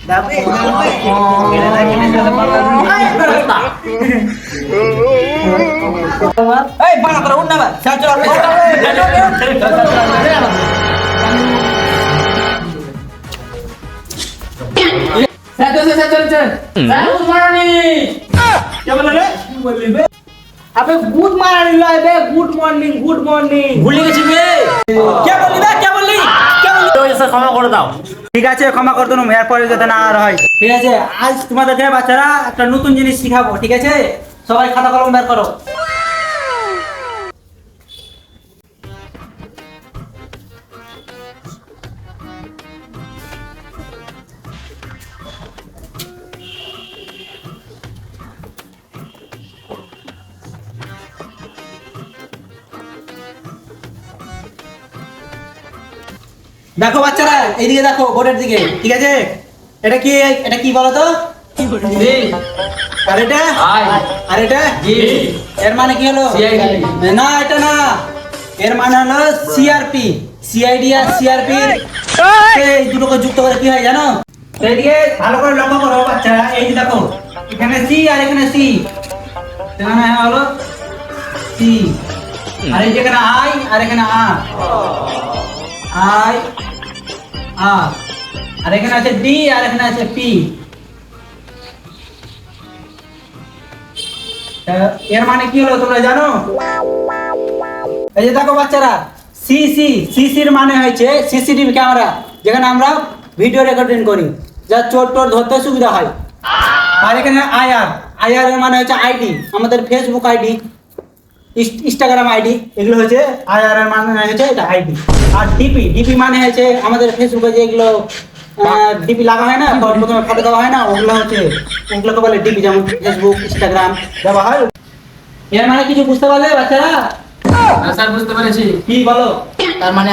Dapat, kira lagi nih dalam malam. Bang, terus nama. Saya curang. Good morning. क्या बोला रे? अबे good morning लो बे good morning ভুলে গেছি বে। क्या बोली বে? क्या बोली? क्या बोली? তো এসে ক্ষমা করে দাও ঠিক আছে, ক্ষমা করে দিলাম, এরপরে যাতে না আর হয়। ঠিক আছে, আজ তোমাদেরকে বাচ্চারা একটা নতুন জিনিস শিখাবো, ঠিক আছে? সবাই খাতা কলম বের করো। দেখো বাচ্চারা, এইদিকে দেখো, বোর্ডের দিকে, ঠিক আছে? এটা কি বলো তো? আর এটা? আর এটা? এর মানে কি হলো? না, এটা না, এর মানে হলো সিআরপি। সিআইডি আর সিআরপি এই দুটোকে যুক্ত করে কি হয় জানো? এইদিকে ভালো করে লক্ষ্য করো বাচ্চারা, এই যে দেখো, এখানে সি আর এখানে সি, এখানে হলো সি, আর এই যেখানে আই আর এখানে আর, আই আর, আর এখানে আছে ডি আর এখানে আছে পি। এর মানে কি হলো তোমরা জানো? এই যে দেখো বাচ্চারা, সিসির মানে হয়েছে সিসিটিভি ক্যামেরা, যেখানে আমরা ভিডিও রেকর্ডিং করি, যা চোর টোর ধরতে সুবিধা হয়। আর এখানে আইআর এর মানে হচ্ছে আইডি, আমাদের ফেসবুক আইডি, ইনস্টাগ্রাম আইডি, এগুলো হচ্ছে আইআর এর মানে হচ্ছে এটা আইডি। আর ডিপি মানে হচ্ছে আমাদের ফেসবুকে যেগুলো ডিপি লাগা হয় না, প্রথমে ফটো দেওয়া হয় না, ওগুলোকে বলে ডিপি, যেমন ফেসবুক, ইনস্টাগ্রাম দেওয়া হয়। এর মানে কিছু বুঝতে পারলে বাচ্চারা? স্যার বুঝতে পেরেছি কি বলো? তার মানে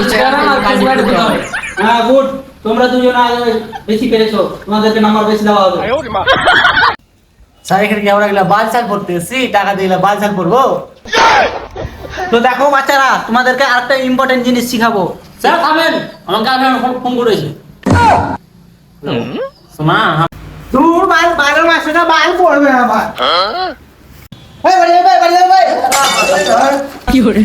ইনস্টাগ্রাম আর ফেসবুক দিতে হবে হ্যাঁ, গুড, তোমরা দুজন বেশি পেরেছো, তোমাদেরকে নাম্বার বেশি দেওয়া হবে। স্যার এখানে কি আমরা গেলা বালসাল পড়তে এসেছি টাকা দিয়ে বালসাল পড়বো তো দেখো বাচ্চারা, তোমাদেরকে আরেকটা ইম্পর্টেন্ট জিনিস শিখাবো। স্যার থামেন আমার গার্লফ্রেন্ড ফোন করেছে শোনা দূর বাল, 12 মাসে না বাল পড়বে আমার। এই বাড়ি যাবে, বাড়ি যাবে। কি করে?